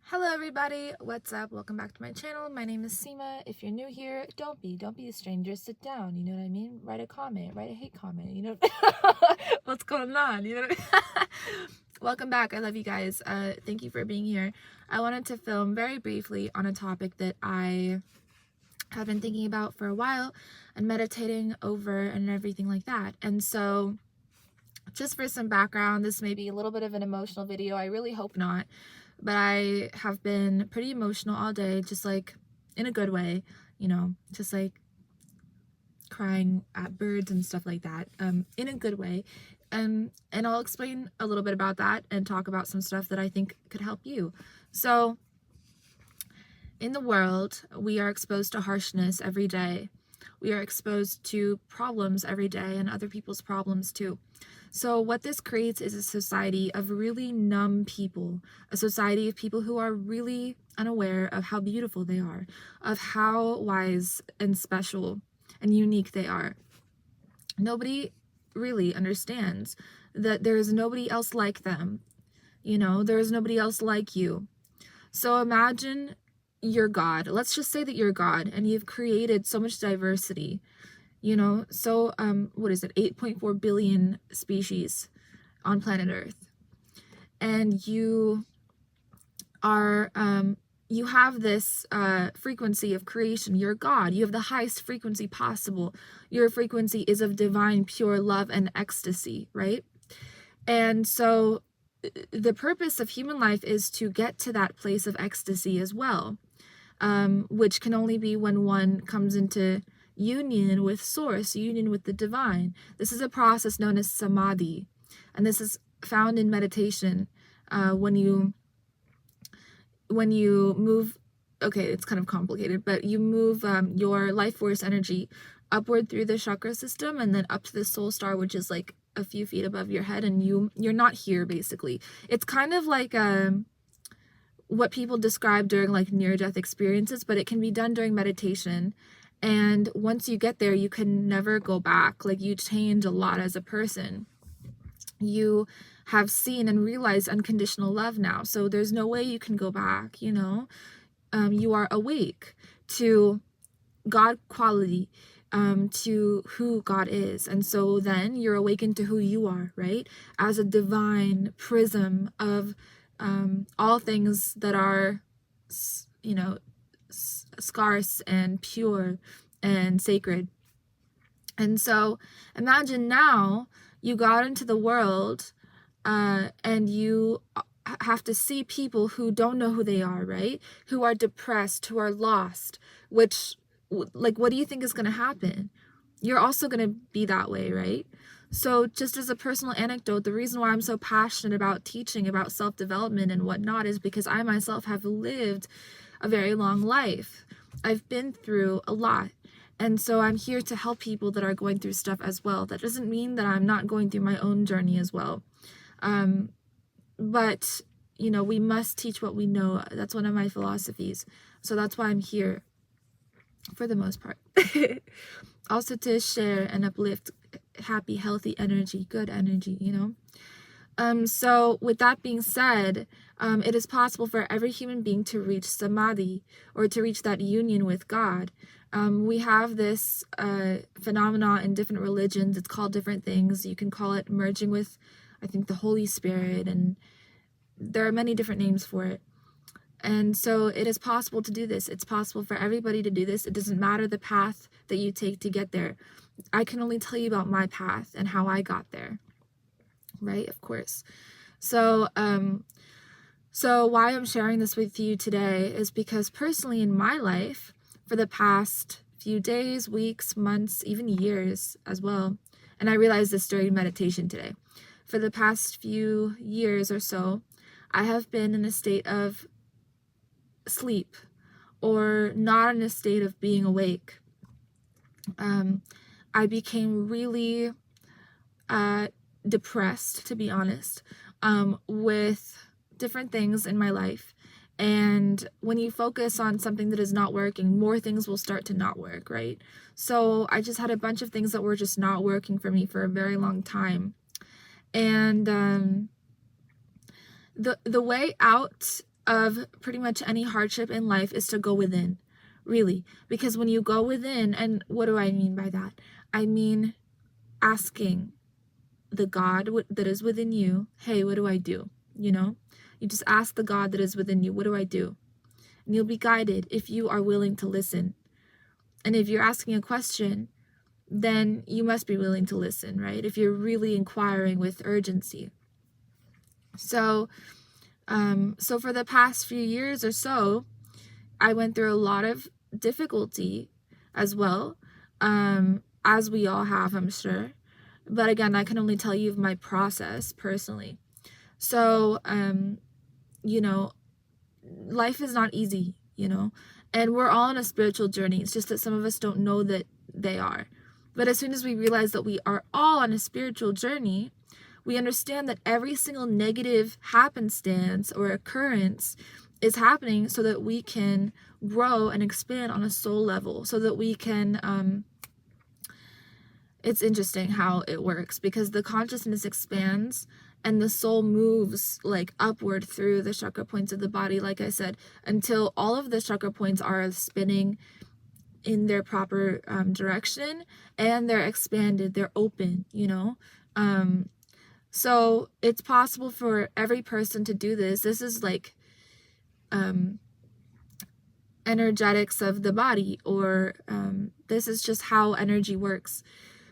Hello everybody, what's up? Welcome back to my channel. My name is Seema. If you're new here, don't be a stranger. Sit down, you know what I mean? Write a comment, write a hate comment, you know what's going on, you know what I mean? Welcome back. I love you guys. Thank you for being here. I wanted to film very briefly on a topic that I have been thinking about for a while and meditating over and everything like that. And so just for some background, this may be a little bit of an emotional video. I really hope not. But I have been pretty emotional all day, just like in a good way, you know, just like crying at birds and stuff like that, in a good way. And I'll explain a little bit about that and talk about some stuff that I think could help you. So in the world, we are exposed to harshness every day. We are exposed to problems every day and other people's problems too. So what this creates is a society of really numb people, a society of people who are really unaware of how beautiful they are, of how wise and special and unique they are. Nobody really understands that there is nobody else like them. You know, there is nobody else like you. So imagine you're God. Let's just say that you're God and you've created so much diversity. You know, so what is it, 8.4 billion species on planet Earth, and you are you have this frequency of creation. You're God. You have the highest frequency possible. Your frequency is of divine pure love and ecstasy, right? And so the purpose of human life is to get to that place of ecstasy as well, which can only be when one comes into union with source, union with the divine. This is a process known as samadhi, and this is found in meditation. When you move, okay, it's kind of complicated, but you move your life force energy upward through the chakra system and then up to the soul star, which is like a few feet above your head, and you're not here basically. It's kind of like what people describe during like near-death experiences, but it can be done during meditation. And once you get there, you can never go back. Like, you change a lot as a person. You have seen and realized unconditional love now. So there's no way you can go back, you know. You are awake to God quality, to who God is. And so then you're awakened to who you are, right? As a divine prism of all things that are, you know, scarce and pure and sacred. And so imagine now you got into the world and you have to see people who don't know who they are, right? Who are depressed, who are lost, which, like, what do you think is going to happen? You're also going to be that way, right? So just as a personal anecdote, the reason why I'm so passionate about teaching about self-development and whatnot is because I myself have lived a very long life. I've been through a lot. And so I'm here to help people that are going through stuff as well. That doesn't mean that I'm not going through my own journey as well. But, you know, we must teach what we know. That's one of my philosophies. So that's why I'm here, for the most part. Also to share and uplift happy, healthy energy, good energy, you know. So with that being said, it is possible for every human being to reach samadhi, or to reach that union with God. We have this phenomena in different religions. It's called different things. You can call it merging with, I think, the Holy Spirit, and there are many different names for it. And so it is possible to do this. It's possible for everybody to do this. It doesn't matter the path that you take to get there. I can only tell you about my path and how I got there. Right, of course. So so why I'm sharing this with you today is because personally in my life, for the past few days, weeks, months, even years as well, and I realized this during meditation today, for the past few years or so, I have been in a state of sleep, or not in a state of being awake. I became really depressed, to be honest, with different things in my life. And when you focus on something that is not working, more things will start to not work, right? So I just had a bunch of things that were just not working for me for a very long time. And the way out of pretty much any hardship in life is to go within, really. Because when you go within, and what do I mean by that? I mean asking the God that is within you, hey, what do I do? You know, you just ask the God that is within you, what do I do? And you'll be guided if you are willing to listen. And if you're asking a question, then you must be willing to listen, right? If you're really inquiring with urgency. So for the past few years or so, I went through a lot of difficulty as well, as we all have, I'm sure. But again, I can only tell you of my process personally. So, you know, life is not easy, you know, and we're all on a spiritual journey. It's just that some of us don't know that they are. But as soon as we realize that we are all on a spiritual journey, we understand that every single negative happenstance or occurrence is happening so that we can grow and expand on a soul level, so that we can, it's interesting how it works, because the consciousness expands and the soul moves like upward through the chakra points of the body, like I said, until all of the chakra points are spinning in their proper direction, and they're expanded, they're open, you know. So it's possible for every person to do this. This is like energetics of the body, or this is just how energy works.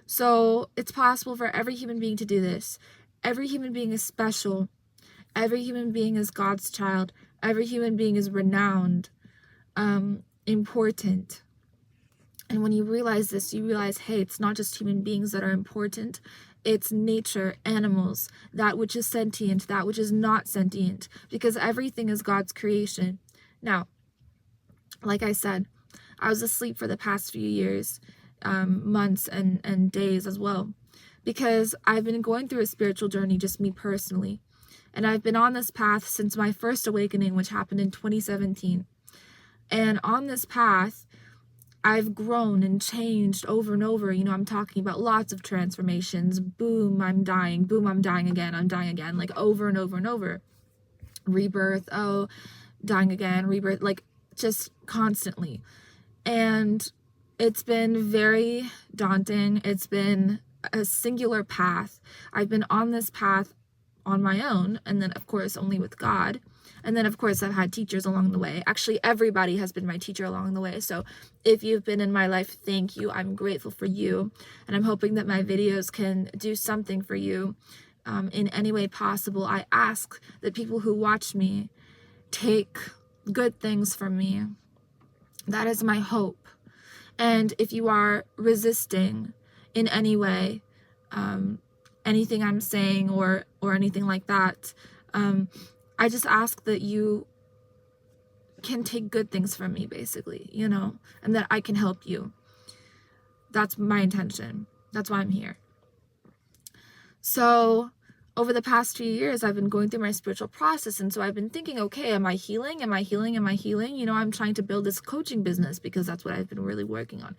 So it's possible for every human being to do this. Every human being is special. Every human being is God's child. Every human being is renowned, important. And when you realize this, you realize, hey, it's not just human beings that are important. It's nature, animals, that which is sentient, that which is not sentient, because everything is God's creation. Now, like I said, I was asleep for the past few years, months and days as well, because I've been going through a spiritual journey, just me personally. And I've been on this path since my first awakening, which happened in 2017. And on this path, I've grown and changed over and over. You know, I'm talking about lots of transformations. Boom, I'm dying. Boom, I'm dying again. I'm dying again. Like over and over and over. Rebirth. Oh, dying again. Rebirth. Like just constantly. And it's been very daunting. It's been a singular path. I've been on this path on my own, and then of course only with God. And then of course I've had teachers along the way. Actually, everybody has been my teacher along the way. So if you've been in my life, thank you. I'm grateful for you. And I'm hoping that my videos can do something for you in any way possible. I ask that people who watch me take good things from me. That is my hope. And if you are resisting in any way, anything I'm saying or anything like that, I just ask that you can take good things from me, basically, you know, and that I can help you. That's my intention. That's why I'm here. So over the past few years, I've been going through my spiritual process. And so I've been thinking, okay, am I healing? Am I healing? Am I healing? You know, I'm trying to build this coaching business because that's what I've been really working on.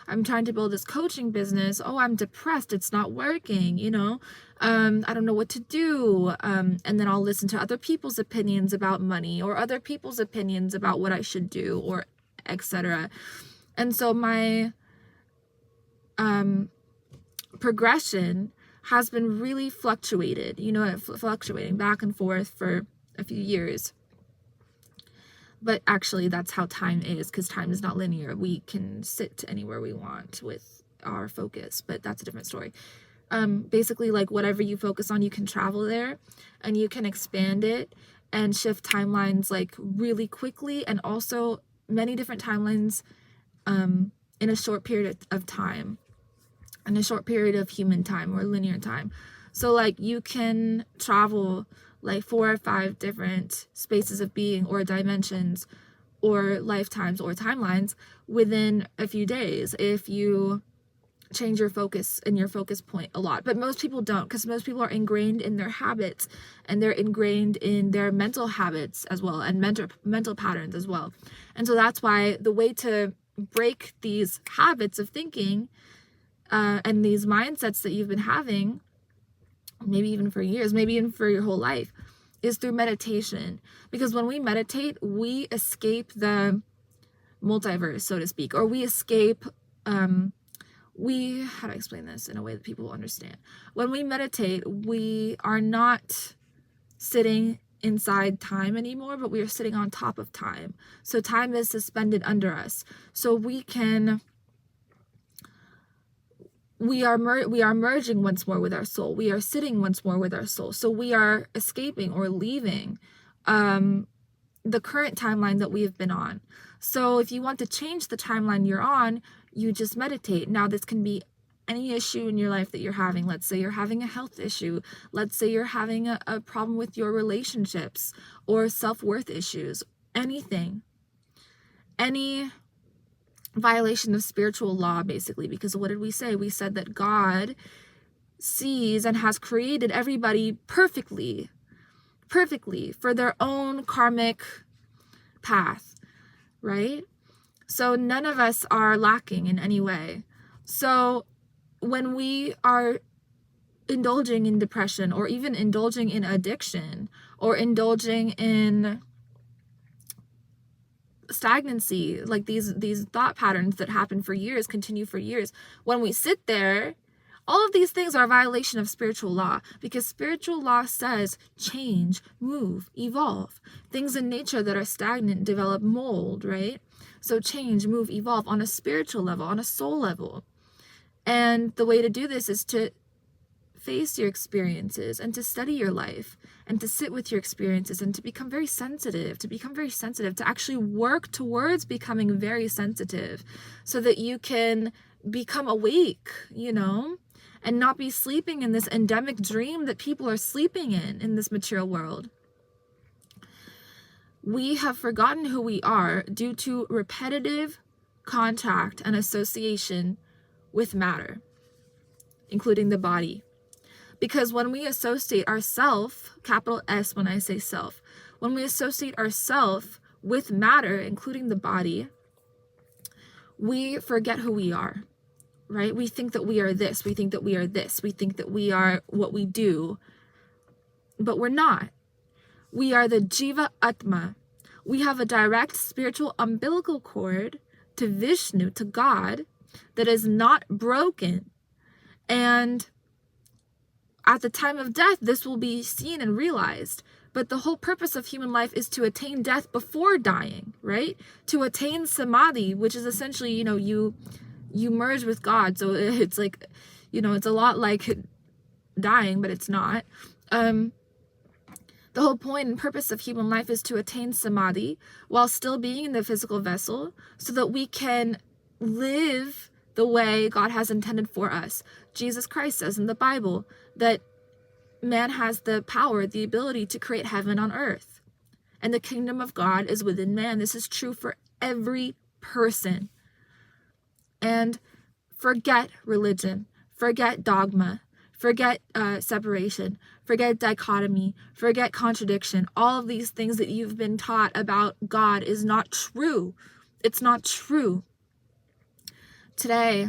I'm trying to build this coaching business. Oh, I'm depressed. It's not working, you know. I don't know what to do. And then I'll listen to other people's opinions about money, or other people's opinions about what I should do, or etc. And so my progression has been really fluctuated, you know, fluctuating back and forth for a few years. But actually, that's how time is, because time is not linear. We can sit anywhere we want with our focus, but that's a different story. Basically, like whatever you focus on, you can travel there, and you can expand it and shift timelines like really quickly, and also many different timelines in a short period of time. In a short period of human time or linear time. So like you can travel like 4 or 5 different spaces of being, or dimensions, or lifetimes, or timelines within a few days if you change your focus and your focus point a lot. But most people don't, because most people are ingrained in their habits, and they're ingrained in their mental habits as well, and mental patterns as well. And so that's why the way to break these habits of thinking and these mindsets that you've been having, maybe even for years, maybe even for your whole life, is through meditation. Because when we meditate, we escape the multiverse, so to speak, or we escape, how do I explain this in a way that people will understand? When we meditate, we are not sitting inside time anymore, but we are sitting on top of time. So time is suspended under us. So we are merging once more with our soul. We are sitting once more with our soul. So we are escaping or leaving the current timeline that we have been on. So if you want to change the timeline you're on, you just meditate. Now, this can be any issue in your life that you're having. Let's say you're having a health issue. Let's say you're having a problem with your relationships or self-worth issues. Anything. Any violation of spiritual law, basically. Because what did we say? We said that God sees and has created everybody perfectly for their own karmic path, right? So none of us are lacking in any way. So when we are indulging in depression, or even indulging in addiction, or indulging in stagnancy, like these thought patterns that happen for years, continue for years, when we sit there, all of these things are a violation of spiritual law, because spiritual law says change, move, evolve. Things in nature that are stagnant develop mold, right? So change, move, evolve on a spiritual level, on a soul level. And the way to do this is to face your experiences and to study your life and to sit with your experiences and to become very sensitive, to actually work towards becoming very sensitive so that you can become awake, and not be sleeping in this endemic dream that people are sleeping in this material world. We have forgotten who we are due to repetitive contact and association with matter, including the body. Because when we associate ourself, capital S when I say self, when we associate ourself with matter, including the body, we forget who we are, right? We think that we are this, we think that we are this, we think that we are what we do, but we're not. We are the Jiva Atma. We have a direct spiritual umbilical cord to Vishnu, to God, that is not broken. And at the time of death, this will be seen and realized. But the whole purpose of human life is to attain death before dying, right? To attain samadhi, which is essentially, you merge with God. So it's like, it's a lot like dying, but it's not. The whole point and purpose of human life is to attain samadhi while still being in the physical vessel so that we can live the way God has intended for us. Jesus Christ says in the Bible that man has the power, the ability to create heaven on earth. And the kingdom of God is within man. This is true for every person. And forget religion, forget dogma, forget separation, forget dichotomy, forget contradiction. All of these things that you've been taught about God is not true. It's not true. Today,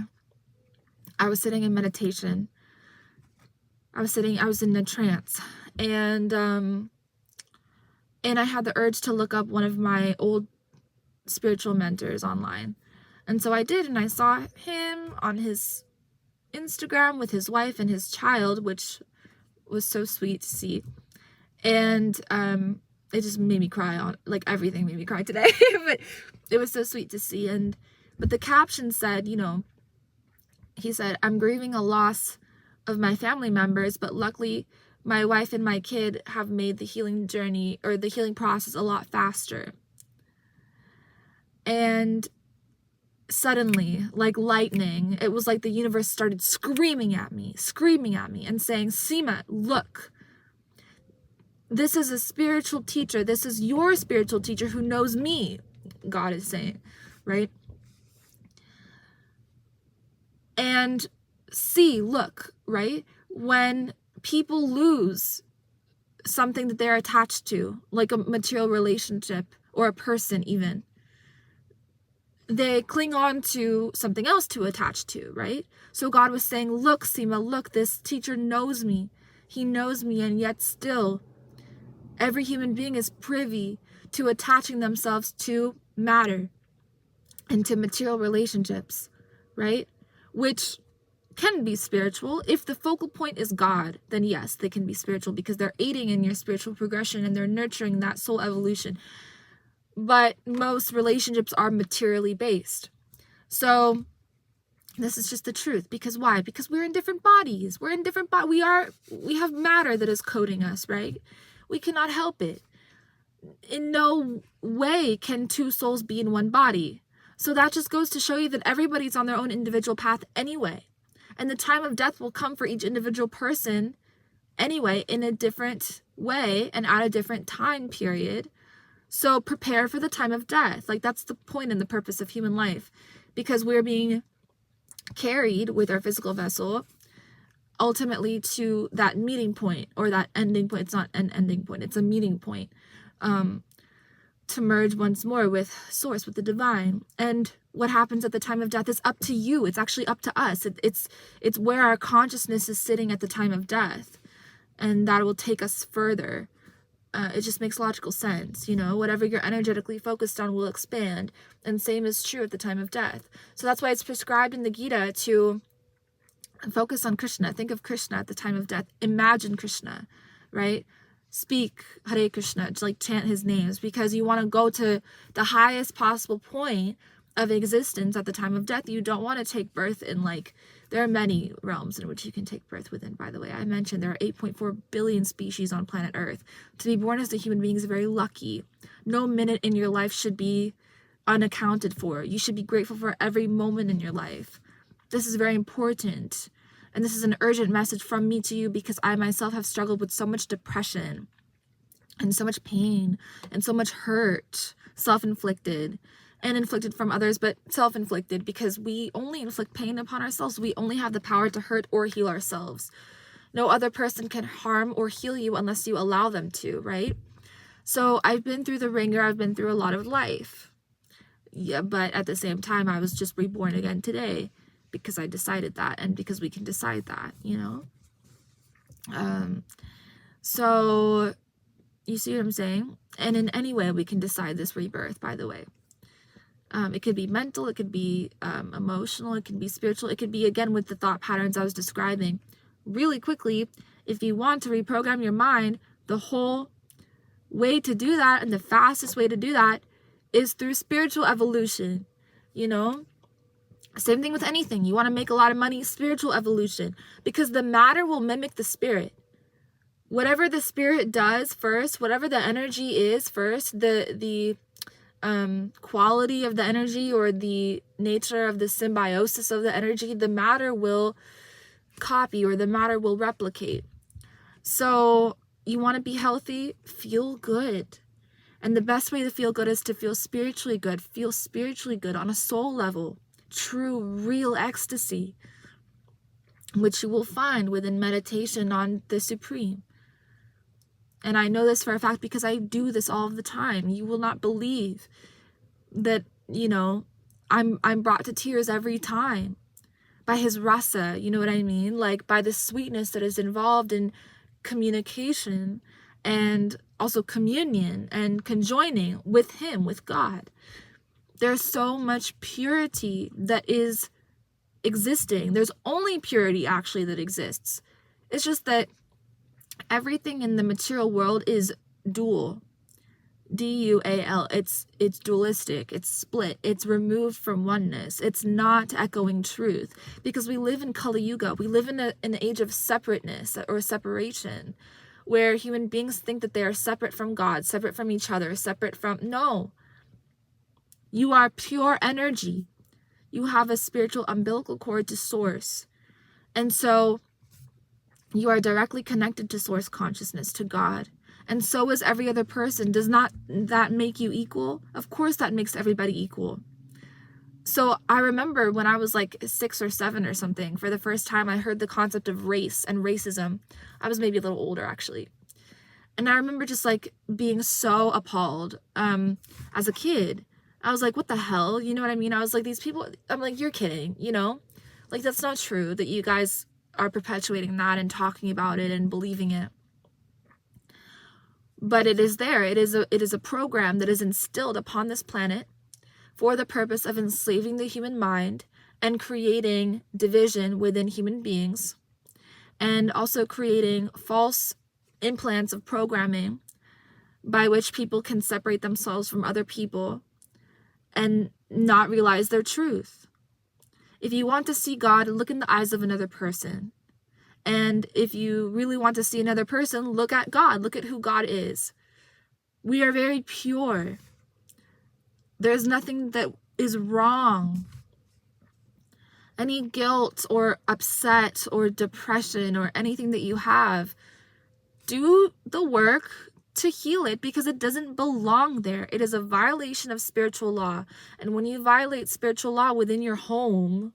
I was sitting in meditation. I was in a trance, and I had the urge to look up one of my old spiritual mentors online. And so I did, and I saw him on his Instagram with his wife and his child, which was so sweet to see. And it just made me cry. Everything made me cry today, but it was so sweet to see. But the caption said, he said, "I'm grieving a loss of my family members, but luckily my wife and my kid have made the healing journey or the healing process a lot faster." And suddenly, like lightning, it was like the universe started screaming at me and saying, "Seema, look, this is a spiritual teacher. This is your spiritual teacher who knows me," God is saying, right? And look, right? When people lose something that they're attached to, like a material relationship or a person even, they cling on to something else to attach to, right? So God was saying, look, Seema, look, this teacher knows me. He knows me, and yet still Every human being is privy to attaching themselves to matter and to material relationships, right? Which can be spiritual. If the focal point is God, then yes, they can be spiritual because they're aiding in your spiritual progression and they're nurturing that soul evolution. But most relationships are materially based. So this is just the truth. Because why? Because we're in different bodies. We're in different bodies. We have matter that is coding us, right? We cannot help it. In no way can two souls be in one body. So that just goes to show you that everybody's on their own individual path anyway. And the time of death will come for each individual person anyway in a different way and at a different time period. So prepare for the time of death. Like, that's the point and the purpose of human life, because we're being carried with our physical vessel ultimately to that meeting point, or that ending point. It's not an ending point, it's a meeting point, to merge once more with source, with the divine. And what happens at the time of death is up to you. It's actually up to us. It's where our consciousness is sitting at the time of death, and that will take us further. It just makes logical sense, you know. Whatever you're energetically focused on will expand, and same is true at the time of death. So that's why it's prescribed in the Gita to focus on Krishna. Think of Krishna at the time of death. Imagine Krishna, right? Speak Hare Krishna, like chant his names, because you want to go to the highest possible point of existence at the time of death. You don't want to take birth in, like, there are many realms in which you can take birth within, by the way. I mentioned there are 8.4 billion species on planet Earth. To be born as a human being is very lucky. No minute in your life should be unaccounted for. You should be grateful for every moment in your life. This is very important. And this is an urgent message from me to you, because I myself have struggled with so much depression and so much pain and so much hurt, self-inflicted and inflicted from others, but self-inflicted, because we only inflict pain upon ourselves. We only have the power to hurt or heal ourselves. No other person can harm or heal you unless you allow them to, right? So I've been through the ringer. I've been through a lot of life. Yeah, but at the same time, I was just reborn again today, because I decided that, and because we can decide that, you know? So you see what I'm saying? And in any way we can decide this rebirth, by the way. It could be mental, it could be emotional, it could be spiritual, it could be, again, with the thought patterns I was describing. Really quickly, if you want to reprogram your mind, the whole way to do that, and the fastest way to do that, is through spiritual evolution, you know? Same thing with anything. You want to make a lot of money, spiritual evolution, because the matter will mimic the spirit. Whatever the spirit does first, whatever the energy is first, the quality of the energy, or the nature of the symbiosis of the energy, the matter will copy, or the matter will replicate. So you want to be healthy, feel good. And the best way to feel good is to feel spiritually good. Feel spiritually good on a soul level. True, real ecstasy, which you will find within meditation on the Supreme. And I know this for a fact because I do this all the time. You will not believe that, you know, I'm brought to tears every time by his rasa, you know what I mean? Like, by the sweetness that is involved in communication, and also communion and conjoining with him, with God. There's so much purity that is existing. There's only purity actually that exists. It's just that everything in the material world is dual. D-U-A-L. It's dualistic. It's split. It's removed from oneness. It's not echoing truth, because we live in Kali Yuga. We live in an age of separateness, or separation, where human beings think that they are separate from God, separate from each other, separate from... No. You are pure energy. You have a spiritual umbilical cord to source. And so you are directly connected to source consciousness, to God. And so is every other person. Does not that make you equal? Of course that makes everybody equal. So I remember when I was like 6 or 7 or something, for the first time I heard the concept of race and racism. I was maybe a little older, actually. And I remember just like being so appalled as a kid. I was like, what the hell? You know what I mean? I was like, these people, I'm like, you're kidding, you know? Like, that's not true that you guys are perpetuating that and talking about it and believing it. But it is there. It is a program that is instilled upon this planet for the purpose of enslaving the human mind and creating division within human beings, and also creating false implants of programming by which people can separate themselves from other people and not realize their truth. If you want to see God, look in the eyes of another person. And if you really want to see another person, look at God. Look at who God is. We are very pure. There's nothing that is wrong. Any guilt or upset or depression or anything that you have, do the work to heal it, because it doesn't belong there. It is a violation of spiritual law. And when you violate spiritual law within your home,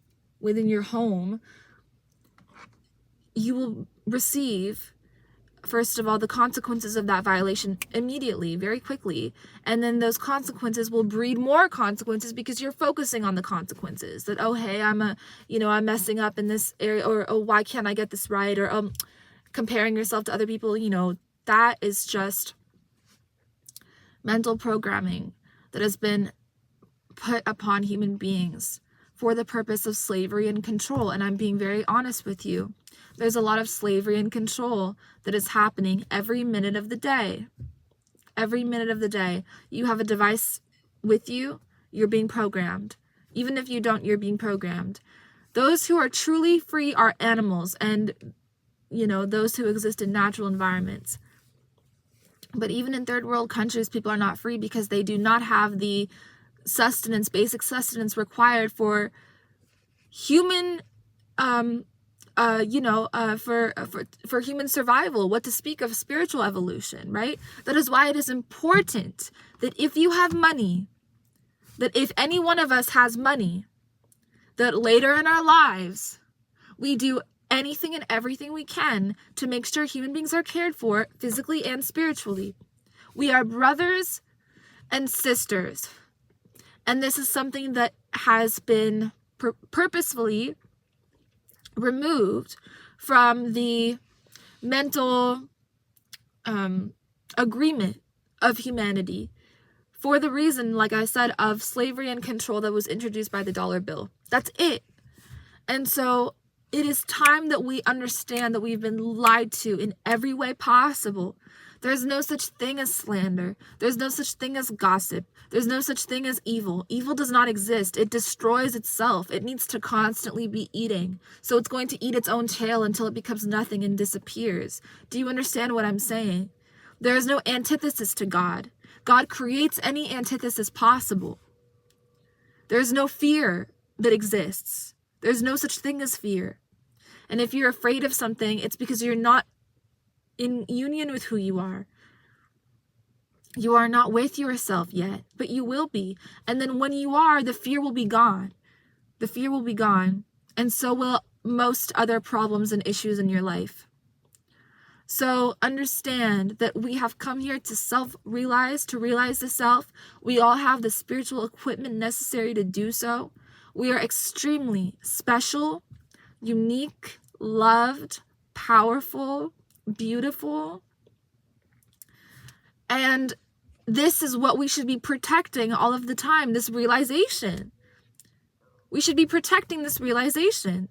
you will receive, first of all, the consequences of that violation immediately, very quickly. And then those consequences will breed more consequences because you're focusing on the consequences. That, oh, hey, I'm messing up in this area, or, oh, why can't I get this right? Or comparing yourself to other people, that is just mental programming that has been put upon human beings for the purpose of slavery and control. And I'm being very honest with you. There's a lot of slavery and control that is happening every minute of the day. Every minute of the day. You have a device with you, you're being programmed. Even if you don't, you're being programmed. Those who are truly free are animals, and those who exist in natural environments. But even in third world countries, people are not free because they do not have the basic sustenance required for human, for human survival. What to speak of spiritual evolution, right? That is why it is important that if you have money, that if any one of us has money, that later in our lives, we do anything and everything we can to make sure human beings are cared for physically and spiritually. We are brothers and sisters. And this is something that has been purposefully removed from the mental agreement of humanity for the reason, like I said, of slavery and control that was introduced by the dollar bill. That's it. And so it is time that we understand that we've been lied to in every way possible. There's no such thing as slander. There's no such thing as gossip. There's no such thing as evil. Evil does not exist. It destroys itself. It needs to constantly be eating. So it's going to eat its own tail until it becomes nothing and disappears. Do you understand what I'm saying? There is no antithesis to God. God creates any antithesis possible. There's no fear that exists. There's no such thing as fear. And if you're afraid of something, it's because you're not in union with who you are. You are not with yourself yet, but you will be. And then when you are, the fear will be gone. The fear will be gone. And so will most other problems and issues in your life. So understand that we have come here to realize the self. We all have the spiritual equipment necessary to do so. We are extremely special, unique, loved, powerful, beautiful. And this is what we should be protecting all of the time, this realization. We should be protecting this realization.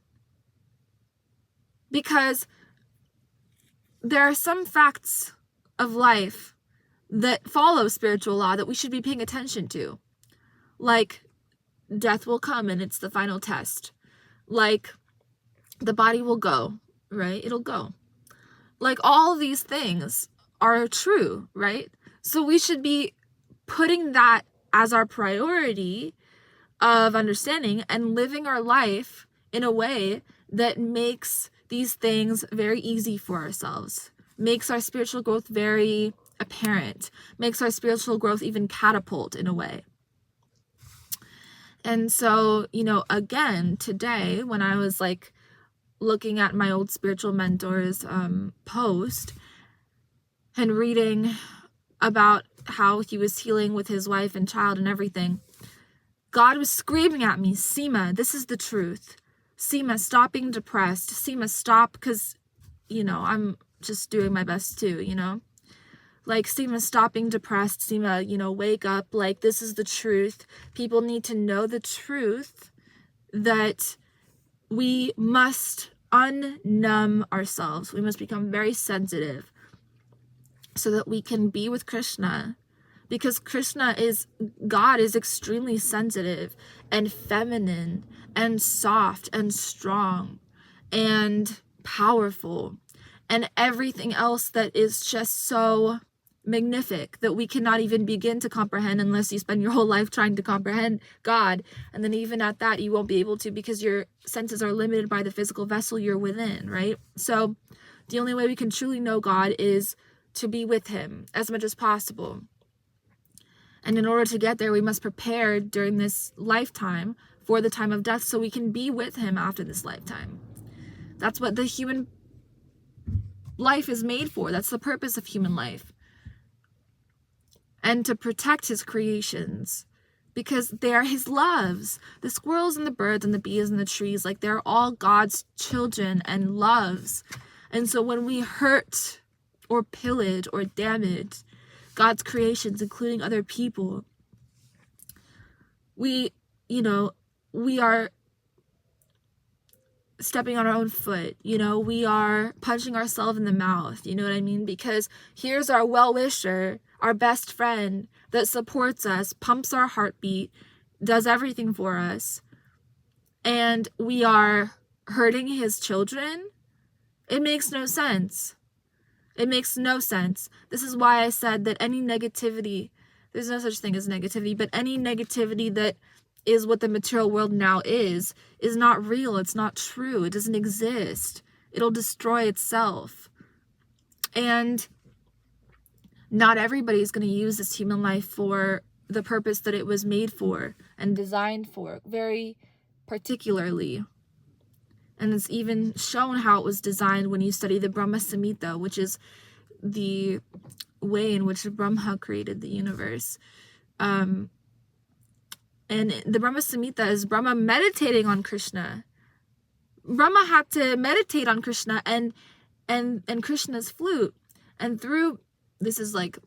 Because there are some facts of life that follow spiritual law that we should be paying attention to. Like, death will come and it's the final test. Like, the body will go, right? It'll go. Like, all these things are true, right? So we should be putting that as our priority of understanding and living our life in a way that makes these things very easy for ourselves, makes our spiritual growth very apparent, makes our spiritual growth even catapult in a way. And so, again, today, when I was looking at my old spiritual mentor's post and reading about how he was healing with his wife and child and everything, God was screaming at me, Seema, this is the truth. Seema, stop being depressed. Seema, stop, because, I'm just doing my best too, like, Seema, stop being depressed. Seema, you know, wake up. Like, this is the truth. People need to know the truth that we must unnumb ourselves. We must become very sensitive so that we can be with Krishna. Because God is extremely sensitive and feminine and soft and strong and powerful and everything else that is just so magnific that we cannot even begin to comprehend unless you spend your whole life trying to comprehend God. And then even at that, you won't be able to, because your senses are limited by the physical vessel you're within, right? So the only way we can truly know God is to be with him as much as possible. And in order to get there, we must prepare during this lifetime for the time of death so we can be with him after this lifetime. That's what the human life is made for. That's the purpose of human life. And to protect his creations, because they are his loves. The squirrels and the birds and the bees and the trees, like, they're all God's children and loves. And so when we hurt or pillage or damage God's creations, including other people, we are stepping on our own foot. We are punching ourselves in the mouth. You know what I mean? Because here's our well-wisher, our best friend that supports us, pumps our heartbeat, does everything for us, and we are hurting his children. It makes no sense. It makes no sense. This is why I said that any negativity, there's no such thing as negativity, but any negativity that is what the material world now is not real. It's not true. It doesn't exist. It'll destroy itself. And not everybody's going to use this human life for the purpose that it was made for and designed for, very particularly. And it's even shown how it was designed when you study the Brahma Samhita, which is the way in which Brahma created the universe. And the Brahma Samhita is Brahma meditating on Krishna. Brahma had to meditate on Krishna and Krishna's flute. And through, this is like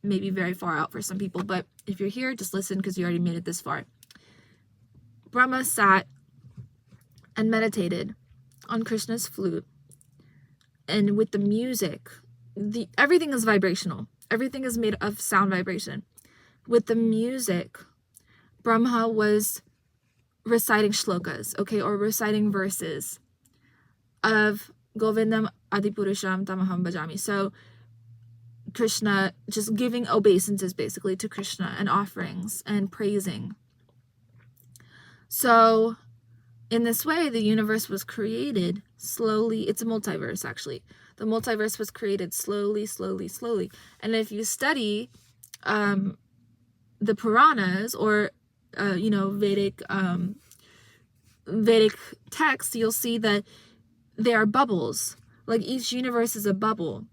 maybe very far out for some people, but if you're here, just listen because you already made it this far. Brahma sat and meditated on Krishna's flute, and with the music, everything is vibrational. Everything is made of sound vibration. With the music, Brahma was reciting shlokas, okay, or reciting verses of Govindam Adipurusham Tamaham Bhajami. So Krishna, just giving obeisances basically to Krishna and offerings and praising. So in this way, the universe was created slowly. It's a multiverse, actually. The multiverse was created slowly, slowly, slowly. And if you study the Puranas or Vedic texts, you'll see that they are bubbles. Like, each universe is a bubble.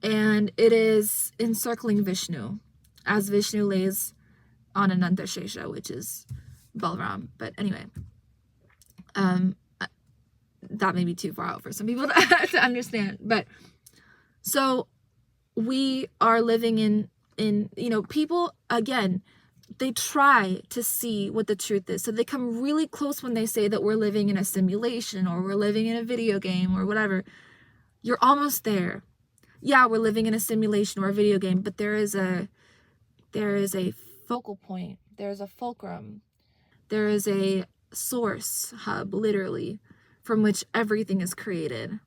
And it is encircling Vishnu, as Vishnu lays on Ananta Shesha, which is Balram. But anyway, that may be too far out for some people to understand. But so we are living in people, again, they try to see what the truth is. So they come really close when they say that we're living in a simulation or we're living in a video game or whatever. You're almost there. Yeah, we're living in a simulation or a video game, but there is a focal point. There's a fulcrum. There is a source hub, literally, from which everything is created.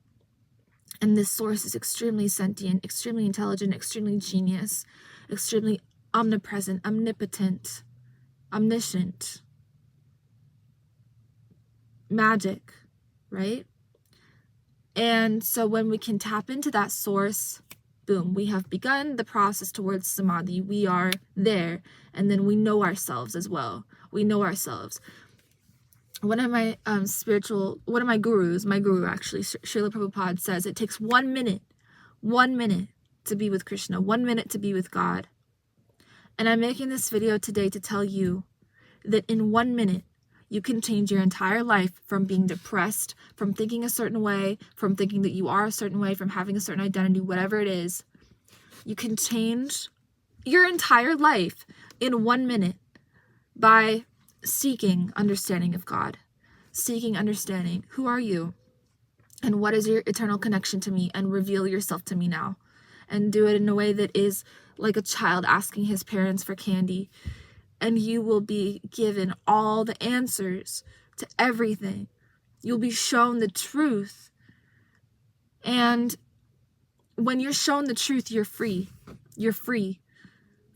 And this source is extremely sentient, extremely intelligent, extremely genius, extremely omnipresent, omnipotent, omniscient, magic, right? And so when we can tap into that source, boom, we have begun the process towards samadhi. We are there. And then we know ourselves as well. We know ourselves. One of my gurus, my guru actually, Srila Prabhupada, says it takes 1 minute to be with Krishna, 1 minute to be with God. And I'm making this video today to tell you that in 1 minute, you can change your entire life from being depressed, from thinking a certain way, from thinking that you are a certain way, from having a certain identity, whatever it is. You can change your entire life in 1 minute by seeking understanding of God, seeking understanding. Who are you? And what is your eternal connection to me? And reveal yourself to me now. And do it in a way that is like a child asking his parents for candy. And you will be given all the answers to everything. You'll be shown the truth. And when you're shown the truth, you're free. You're free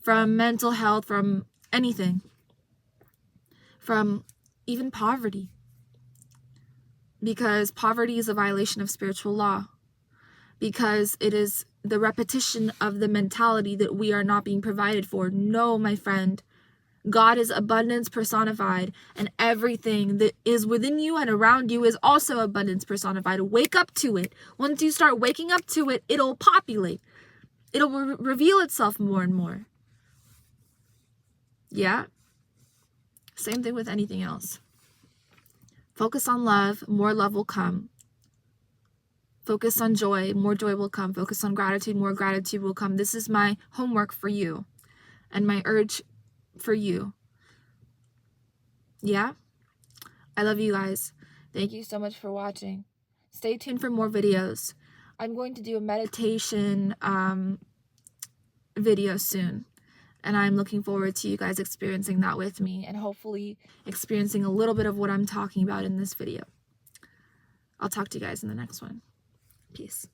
from mental health, from anything, from even poverty. Because poverty is a violation of spiritual law. Because it is the repetition of the mentality that we are not being provided for. No, my friend. God is abundance personified, and everything that is within you and around you is also abundance personified. Wake up to it. Once you start waking up to it, it'll populate. It'll reveal itself more and more. Yeah? Same thing with anything else. Focus on love, more love will come. Focus on joy, more joy will come. Focus on gratitude, more gratitude will come. This is my homework for you and my urge for you. Yeah? I love you guys. Thank you so much for watching. Stay tuned for more videos. I'm going to do a meditation video soon. And I'm looking forward to you guys experiencing that with me and hopefully experiencing a little bit of what I'm talking about in this video. I'll talk to you guys in the next one. Peace.